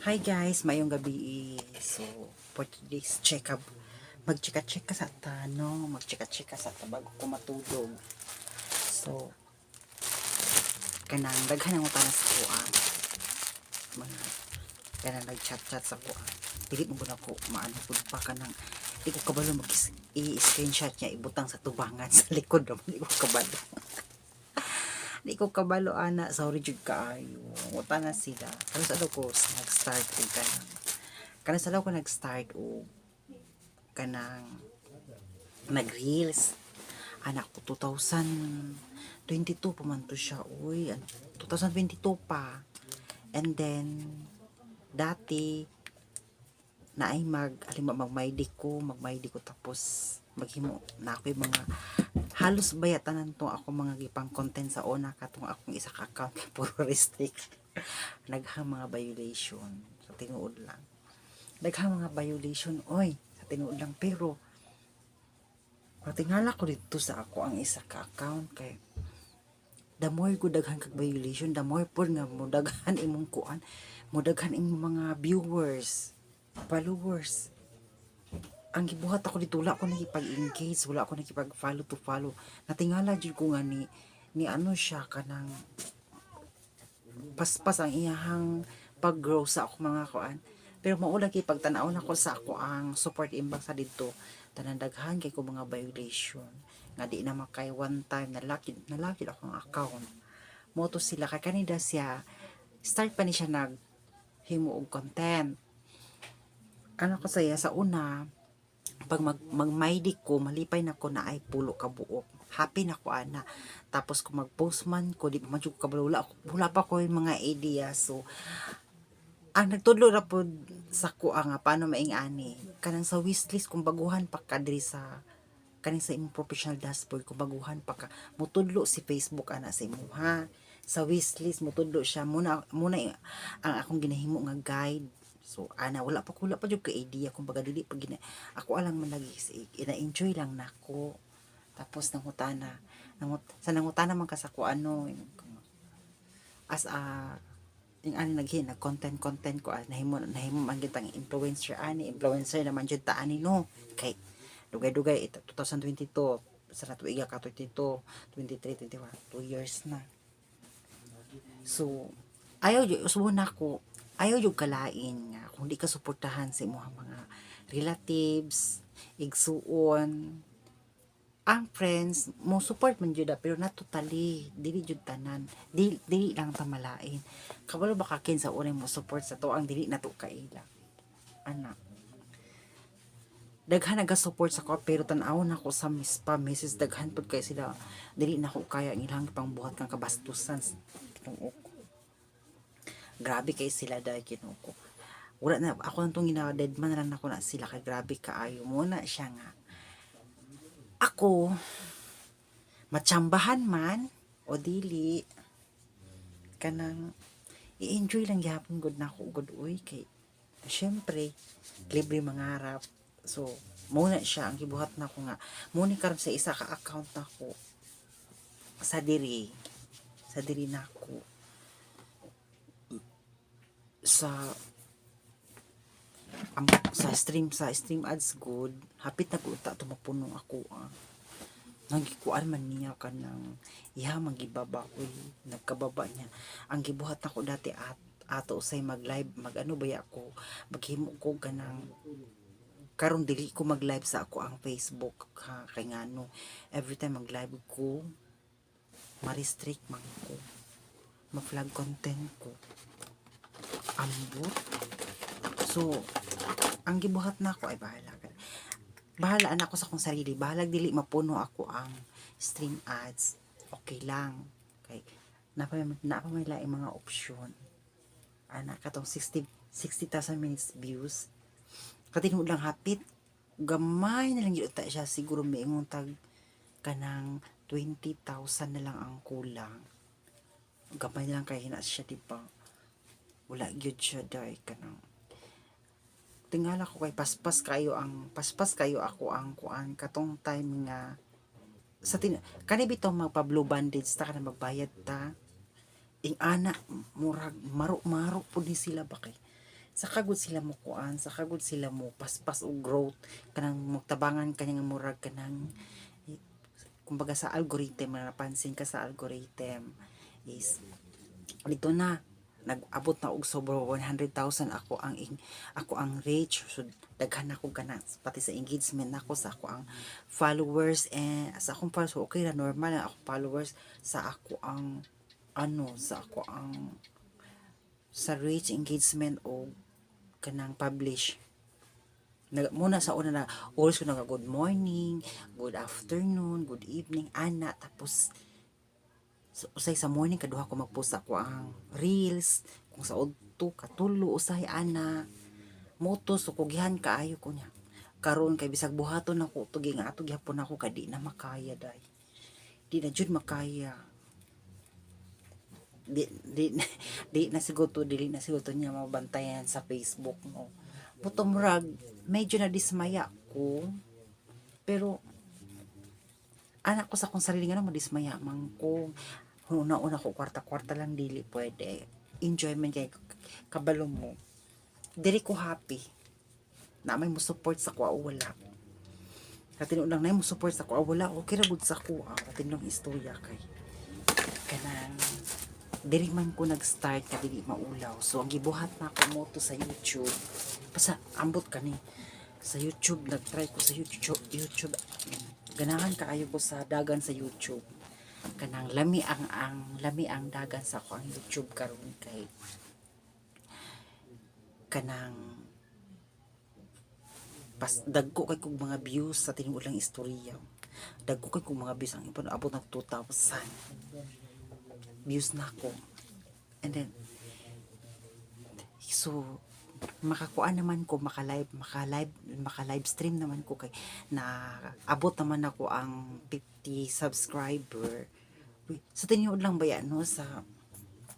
Hi guys, mayong gabi. So, for today's check-up, mag-check-check ka sa tano, mag-check-check ka sa bago ko matulog. So, kanang daghan ang utana sa kuan. Mga kanang nag-chat-chat sa kuan. Dili mo na ko maano pud pa kanang di ko kabalo i-screenshot niya ibutang sa tubangan sa likod naman di ko kabalo. Di ko kabalo ana, sorry jud kaayo. Utana sila. Pero sa ko nag-start og kanang sa ko nag-start og kanang nag-reels anak ko 2022 pa man to siya uy 2022 pa and then dati na ay magmaydi ko tapos maghimo na ako yung mga halos bayatanan to ako mga gipang content sa una katong akong isa ka account puro restrict naghang mga violation sa tinuod lang naghang mga violation oy sa tinuod lang pero patingala ko dito sa ako ang isa ka account kay the more ko daghan kag violation the more po nga mo daghan imong kuan mo daghan imong mga viewers followers ang gibuhat ako dito wala ko nakipag-engage wala ko nakipag-follow to follow natingala jud ko nga ni ano siya kanang paspas ang iyahang pag-grow sa ako mga kuan pero maula kay pagtan-aw na ko sa ako ang support inbox sa dito tanan daghan kay ko mga violation nga di na makay one time nalaki ako ang account mo to sila kay kanida siya start pa ni siya nag himo og content ano ko saya sa una pag magmaydi ko malipay na ko na ay pulo ka buok happy na ko ana tapos kung mag-post man ko di pa man jud ko kabalo wala pa ko yung mga idea so ang nagtudlo ra pod sa kuha nga paano maingani kanang sa wishlist kung baguhan pa ka diri sa kaning sa imong professional dashboard kung baguhan pa ka mutudlo si Facebook ana sa imuha sa wishlist mutudlo siya muna ang akong ginahimo nga guide so ana wala pa jud ka idea kung baga dili pag ako alang man lagi ina-enjoy lang nako tapos nangutana man ka sa ko ano as a yung ani nag content ko nahimo man gitang influencer naman jud ta ani no kay dugay 2022 sa tuiga ka 22 23 21 2 years na so ayaw jud usbon nako ayaw jud kalain nga kung di ka suportahan sa imong mga relatives igsuon ang friends mo support man jud pero not totally dili jud tanan dili lang ta malain kabalo ba kakin sa unay mo support sa to ang dili nato kaila ana daghan naga-support sa ko pero tan-aw na ko sa message daghan pud kay sila dili na ko kaya ang ilang pangbuhat kang kabastusan tinuok grabe kay sila dahil kinuko wala na ako nang tong gina-dead man lang nako na sila kay grabe kaayo mo na siya nga ako matsambahan man o dili kanang i-enjoy lang gyapon gud nako gud uy kay syempre libre mangarap so muna siya ang gibuhat nako nga muni karon sa isa ka account nako sa diri nako sa stream ads good hapit na ko ta tumapuno ako nagikuan man niya kanang iha magibaba ko nagkababa niya ang gibuhat nako dati ato usay mag live magano baya ako maghimo ko kanang karon dili ko mag live sa ako ang Facebook ha kay ngano every time mag live ko ma-restrict man ko ma-flag content ko ambot so ang gibuhat nako ay bahala na ako sa akong sarili bahalag dili mapuno ako ang stream ads okay lang kay napa may laing mga option ana katong 60,000 minutes views katinuod lang hapit gamay na lang gyud ta siya siguro miingon tag kanang 20,000 na lang ang kulang gamay na lang kay hina siya diba wala gyud siya dai kanang tingala ko kay paspas kayo ako ang kuan katong time nga sa kani bitaw magpa blue bandage ta kana magbayad ta ing ana murag maro pud ni sila ba kay sa kagud sila mo kuan, sa kagud sila mo paspas og growth kanang magtabangan kanya nga murag kanang kumbaga sa algorithm na napansin ka sa algorithm is dito na nag-abot na og sobra 100,000 ako ang reach, so daghan ako kana pati sa engagement nako sa ako ang followers, and sa akong followers okay ra, normal na ako followers sa ako ang sa ako ang sa reach, engagement o kanang publish muna sa una na always ko nga good morning, good afternoon, good evening ana, tapos usay sa morning kaduha ko magpost ako ang reels, kung sa udto katulo usay ana moto sukugihan kaayo ko niya karon kay bisag buhaton ako tugi nga ato gyapon ako kadi na makaya day, di na jud makaya, di na siguro dili na siguro niya mabantayan sa Facebook no. Butong rag medyo na dismaya ko, pero anak ko sa kong sarili nga na madismaya man ko. Una-una ko kwarta-kwarta lang dili pwede. Enjoyment kay kabalo mo. Dili ko happy na may mo support sa ko wala. Katin lang na mo support sa ko wala, okay ra gud sa ko. Katin lang istorya kay kanang dili man ko nag-start ka dili maulaw. So ang gibuhat na ako mo to sa YouTube. Basta ambot kani sa YouTube, nag-try ko sa YouTube. Ganahan kaayo ko sa dagan sa YouTube. Kanang lami ang dagan sa ako ang YouTube karon kay kanang dagko kay kog mga views sa tinulang istorya. Dagko kay kog mga views ang ipon abot na 2,000 views na ako. And then so makakuan naman ko, maka-live stream naman ko kay na abot naman ako ang 50 subscriber. Sa tinuod lang ba yan no, sa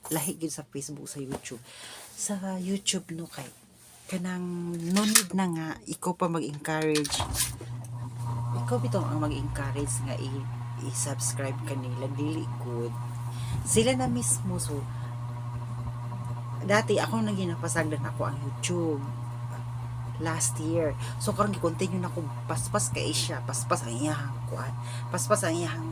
lahi gid sa Facebook, sa YouTube. Sa YouTube no kay kanang no need na nga ikaw pa mag-encourage. Ikaw bitaw ang mag-encourage nga i-subscribe kanila, dili good. Sila na mismo. So dati ako nang ginapasagdan ako ang YouTube last year. So karon gi-continue na ko paspas kay siya, paspas ang iyang kuan. Paspas ang iyang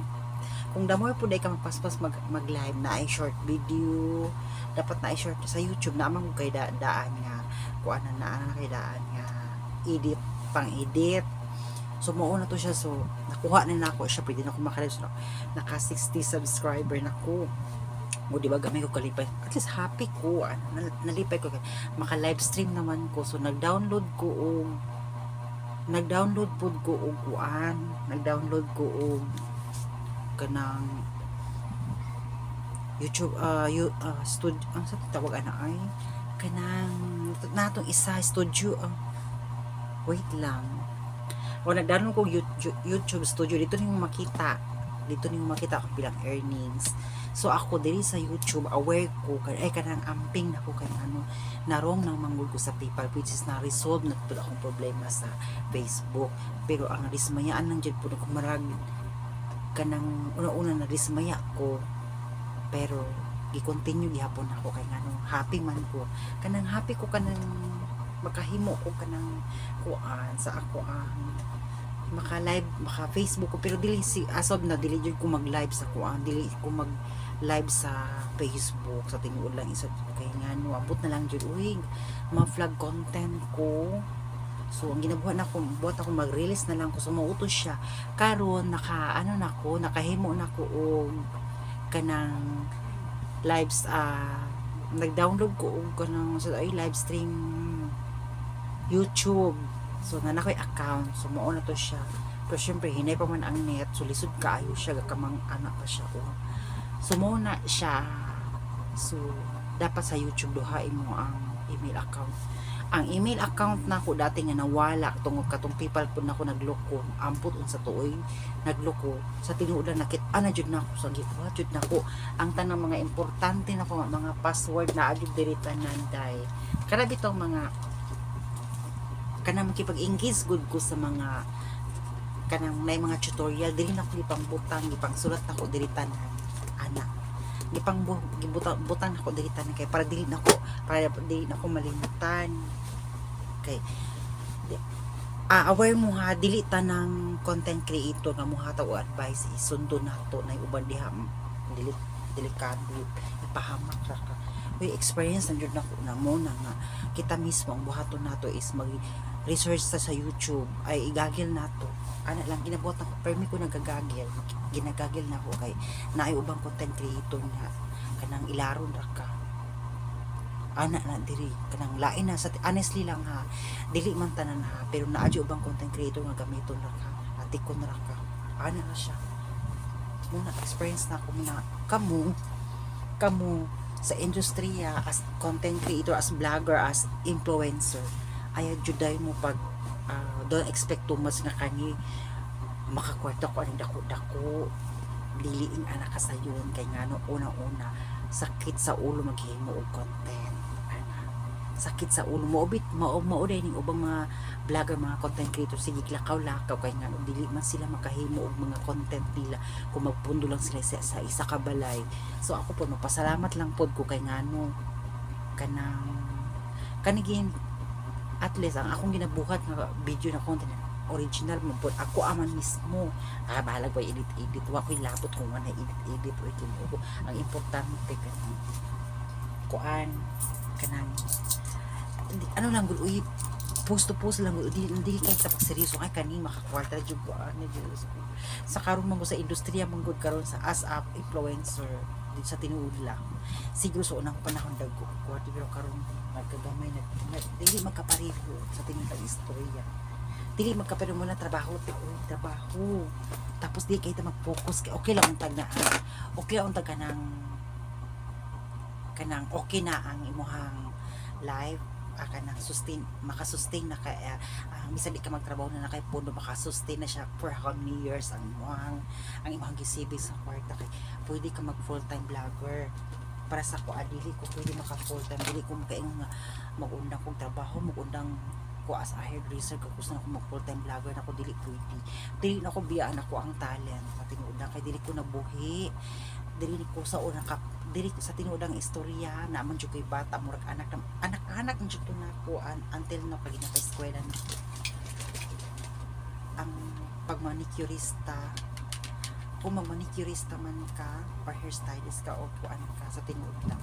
kung damoy po day ka magpaspas mag-live na ay short video, dapat na ay short sa YouTube na amang kay daan nga kuan na kay daan nga edit. So mao na to siya, so nakuha na ako siya, pwede na ako makalive. So, naka 60 subscriber na ko. O diba gamay ko kalipay, at least happy ko, nalipay ko, maka live stream naman ko. So nag-download po ko og kanang YouTube studio, ang sa tawag ana ay kanang natong isa studio, wait lang, o nag-download ko YouTube studio. Dito niyo makita kung bilang earnings. So ako diri sa YouTube aware ko kay kanang amping na ko kay narong nang manggod ko sa PayPal, which is na resolve na pud akong problema sa Facebook. Pero ang dismayaan lang jud pud ko marag kanang una-una na dismaya ko, pero gi-continue gihapon ako kay happy man ko, kanang happy ko kanang makahimo ko kanang kuan sa ako ang maka-live, maka-Facebook ko, pero dili asob na dili jud ko mag-live sa kuan, dili ko mag-live sa Facebook sa tinuod lang isa kay abot na lang jud ma-vlog content ko. So ang ginabuhat na ko, buhat ako mag-release na lang ko, so mautos siya karon nakahimo na ko og kanang lives, nag-download ko og kanang live stream YouTube. So nanakoy account, so mao na to siya. Pero syempre hinay pa man ang net, so lisod kaayo siya, gakamang anak pa siya. So mao na siya. So dapat sa YouTube duhain mo ang email account. Ang email account na ko dati nga nawala tungod katong PayPal pud nako nagloko, ampot unsa tuoy nagloko sa tinuod na nakit jud na ako sa gibuhat jud nako ang tanang mga importante na ko mga password na agid diri tanan day. Kada bitong mga kanang makipag-engage good ko sa mga kanang may mga tutorial dili na ko ipang butang, ipang sulat na ko diri tanan ana. gibutan ako dili tanan kay para dili nako malimutan kay aware mo ha, dili tanang content creator nga muhatag og advice isundo nato na uban diha dili delikado ipahamak ra ka. Uy, experience na jud nako na mo na nga kita mismo ang buhaton nato is mag research sa YouTube ay igagil nato ana lang ginabuhat ako permi ko ginagagil na ako kay naay ubang content creator nga kanang ilaron ra ka ana na diri kanang lain na sa honestly lang ha dili man tanan ha pero naadyo ubang content creator nga gamiton ra ka atikon ra ka ana na siya muna experience na ako na kamu sa industriya as content creator as vlogger as influencer ay juday mo pag don't expect too much nga kani makakwarta ko aning dako liliing anak ka sayon kay ngano una sakit sa ulo maghimo og content sakit sa ulo mo mauday ning ubang mga vlogger mga content creator sige lakaw kay nga dili man sila makahimo og mga content nila kung magpundo lang sila sa isa ka balay. So ako po magpasalamat lang pod ko kay ngano kanigin at least ang akong ginabuhat nga video na content original mo po ako aman mismo bahalag ko edit wa ko'y lapot kung ano edit o ito ang importante kuan kanang ano lang gud uy post to post lang gud dili kay sa pagseryoso ay kani makakwarta jud ko ani Diyos ko sa karon man sa industriya man gud karon sa as a influencer dito sa tinuod lang siguro sa unang panahon dagko kwarta pero karon nagkagamay na dili magkapareho sa tinuod istorya dili magkapareho mo na trabaho tapos di kay ta mag-focus kay okay lang untag na okay lang untag kanang okay na ang imuhang life kanang makasustain na kay bisan di ka magtrabaho na kay puno makasustain na siya for how many years ang imong gisibig sa kwarta kay pwede ka mag full time vlogger para sa ko dili ko pwede maka full time dili ko makaingon nga mag-undang kong trabaho mag-undang ko as a hairdresser ko gusto na ko mag full time vlogger na ko dili na ko biyaan ako ang talent sa tinuod kay dili ko nabuhi dili ko sa unang diri sa tinuodang istorya na man jud koy bata murag anak jud to nako until na pag ginapa-eskwela na ang pagmanicurista kung magmanicurista man ka or hairstylist ka o kuan ka sa tinuod lang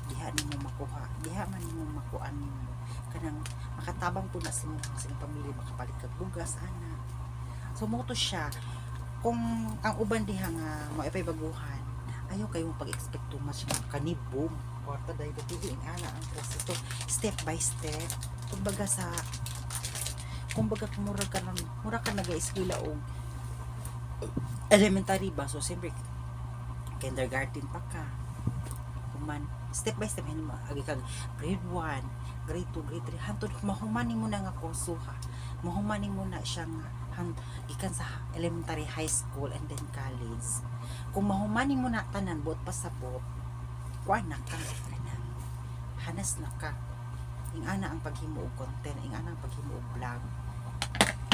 diha nimo makuha diha man nimo makuan nimo kanang makatabang po na sa pamilya makapalit kag bugas ana so mo to siya kung ang uban diha nga mo ipay baguhan ayaw kayong pag-expect too much ng kanibom kwarta dahil pagpiliin ana ang proseso step by step kumbaga mura ka nag-eskwela o elementary ba so siyempre kindergarten pa ka kuman step by step hindi mo agi kag grade 1 grade 2 grade 3 hantod mahumani mo na nga kurso ha mahumani mo na siya nga gikan sa elementary high school and then college kung mahumani mo na tanan buot pasabot kuan na ka hanas na ka ingana ang paghimo og content ingana ang paghimo og vlog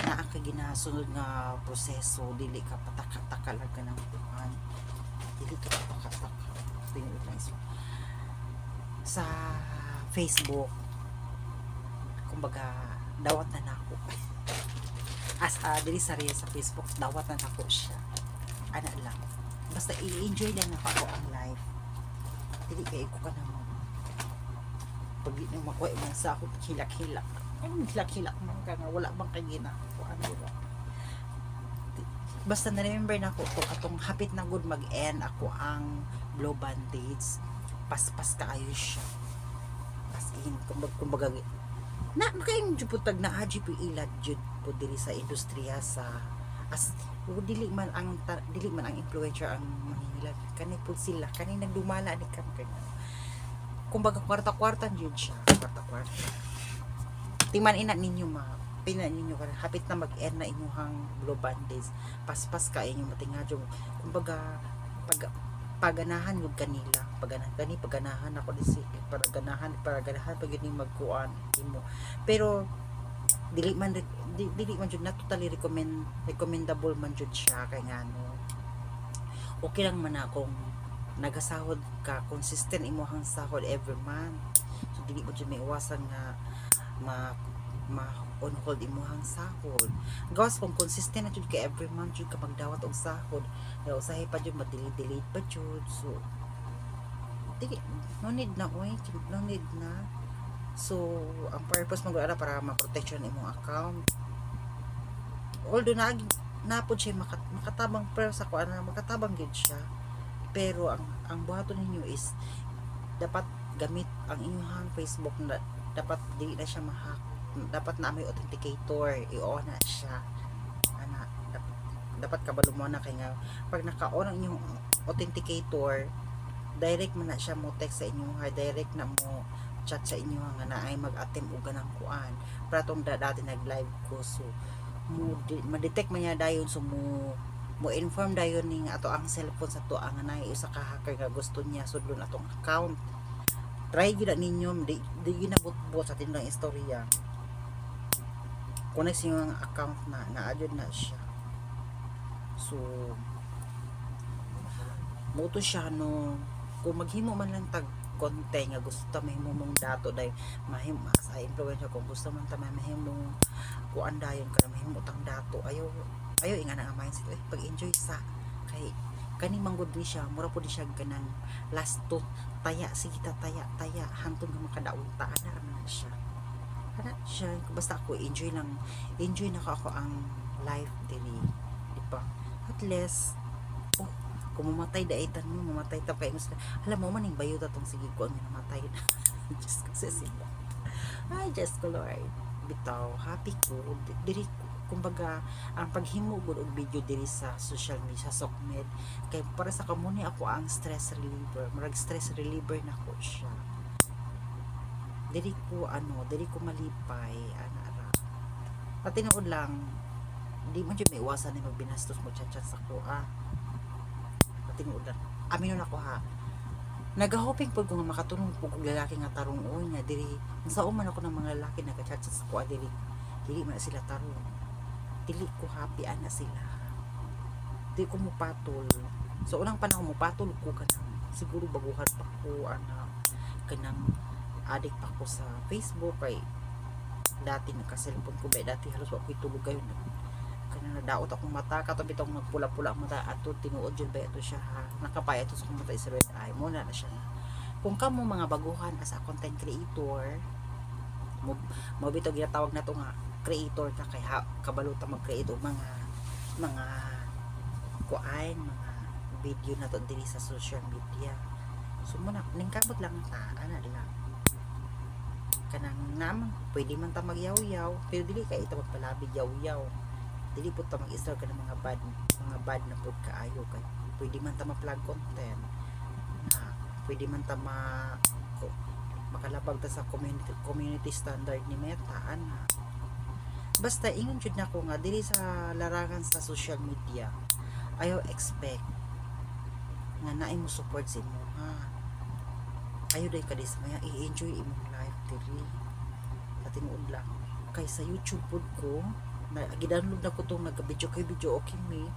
na ang ginasunod nga proseso dili ka pataka-taka lang ka ng kuan dili ka pataka-taka tingin lang sa Facebook kumbaga dawat na nako as dili sa Facebook dawat na nako siya ana lang basta i-enjoy lang ako ang life dili kay ko ka naman pag di na makuha man sa ako hilak-hilak man ka nga wala bang kay ginako ano ba basta na-remember na ko atong hapit na good mag-end ako ang blow bandage paspas kaayo siya as in kumbaga na makain jud putag na haji po ilad jud po diri sa industriya sa as dili man ang influencer ang manghihilad kani po sila kani nagdumala ni kam kanya kumbaga kwarta-kwarta jud siya kwarta-kwarta tingman ina ninyo pina ninyo hapit na mag-end na inyong blow bandage paspas ka inyo matingadyo kumbaga paganahan yung kanila paganahan ako disi para ganahan pag yun magkuan mo pero dili man jud na totally recommendable man jud siya kay ngano okay lang man akong nagasahod ka, consistent imuhang sahod every month. So dili mo jud may iwasan nga ma on hold imuhang sahod. Gawas kung consistent na jud ka every month jud ka magdawat og sahod, ya usahay pa jud ma-delete pa jud. So dili, no need na oy, no need na. So ang purpose mo ara para ma-protection imong account. Although napod siya makatabang, pero sa kuan na makatabang gid siya, pero ang buhaton ninyo is dapat gamit ang inyong Facebook na dapat dili na siya ma-hack, dapat na may authenticator, i-on na siya ana, dapat kabalo mo na kay nga pag naka-on ang inyong authenticator, direct man na siya mo text sa inyo, direct na mo chat sa inyo nga na ay mag-attempt og ganang kuan. Para tong dati nag-live ko, so ma-detect man niya dayon, so mo inform dayon ning ato ang cellphone sa to ang anay usa ka hacker nga gusto niya sudlon atong account. Try gyud ninyo, di ginabot-bot sa tinang istorya. Connect sa inyong account na adjud na siya. So moto siya no, kung maghimo man lang tag content nga gusto ta mahimo mong dato day mahimo sa influencer, kung gusto man ta mahimo kuan dayon kana mahimo tang dato, ayaw inga na nga mindset pag enjoy sa kay kani manggod ni siya, mura po di siya ganang last to taya, sige ta taya hantong nga makadaon ta ana ra siya basta ako enjoy na ako ang life diri, di ba? At least kung mamatay daitan mo, mamatay ta kay gusto. Alam mo maning bayo ta tong sige ko ang namatay na. Just kasi sila. Ay, just ko Lord. Bitaw, happy ko. Diri kumbaga ang paghimo gud og video diri sa social media, sa Sokmed, kay para sa kamuni ako ang stress reliever. Murag stress reliever na ko siya. Diri ko malipay ana ra. Pati nood lang, di man jud may iwasan ni magbinastos mo chat sa ko tinuod. Amino na ko ha. Nagahoping pud ko nga makatulong pud og lalaki nga tarong oy nga diri. Sa man ako ng mga lalaki nagka-chat sa ko diri. Dili man sila tarong. Dili ko happy ana sila. Di ko mo patol. So unang panahon mo patol ko kanang siguro baguhan pa ko ana kanang addict pa ko sa Facebook kay dati nagka-cellphone ko ba dati halos wa ko tulog kayo kana nadaot akong mata katabi tong nagpula-pula ang mata ato tinuod jud ba ito siya ha, nakapay ito sa akong mata is red eye mo na siya. Kung kamo mga baguhan as a content creator mo bitaw ginatawag na to nga creator ka kay kabalo ta mag-create og mga kuan mga video na to diri sa social media. So mo na ning kamot lang ta ana lang kanang naman pwede man ta magyaw-yaw pero dili kay ita magpalabi yaw-yaw, dili po ta mag-install ka ng mga bad na po kaayo kay pwede man ta ma-plug content na pwede man ta makalabag ta sa community standard ni Meta ana. Basta ingon jud nako nga dili sa larangan sa social media ayaw expect nga naay mo support sa imo ha, ayaw day kadismaya i-enjoy imong life diri sa tinuod lang. Kay sa YouTube pod ko gidownload na ko tong nagka-video okay me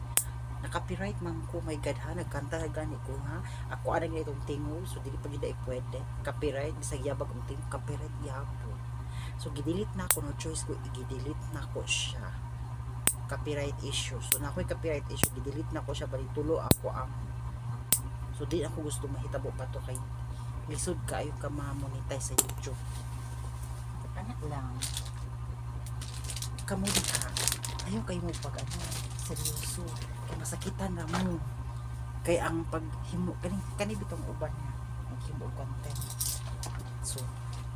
naka-copyright man ko, my god ha, nagkanta gani ko ha, ako ana gani itong tingo, so dili pa gid ay pwede copyright bisag yabag ang tingo copyright yabo, so gidelete na ko, no choice ko i-delete na ko siya, copyright issue. So na ako'y copyright issue, gidelete na ko siya, bali tulo ako ang, so di ako gusto mahitabo pa to kay lisod kaayo ka ma-monetize sa YouTube. Ano lang kamo di ka ayaw kayo mo pag seryoso kay masakitan na mo kay ang paghimo kani bitong uban niya ang himo content. So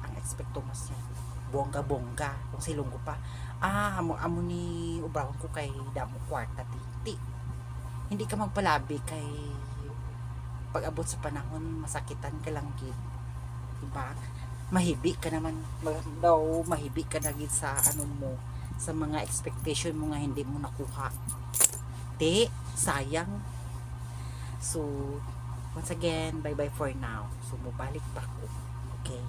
ang expecto mas niya bongga kung silong ko pa amo ni ubrahon ko kay damo kwarta titi, hindi ka magpalabi kay pag abot sa panahon masakitan ka lang gid, diba? Mahibi ka naman mahibi ka na gid sa ano mo, sa mga expectation mo nga hindi mo nakuha. Sayang. So once again, bye bye for now. So mubalik pa ko. Okay.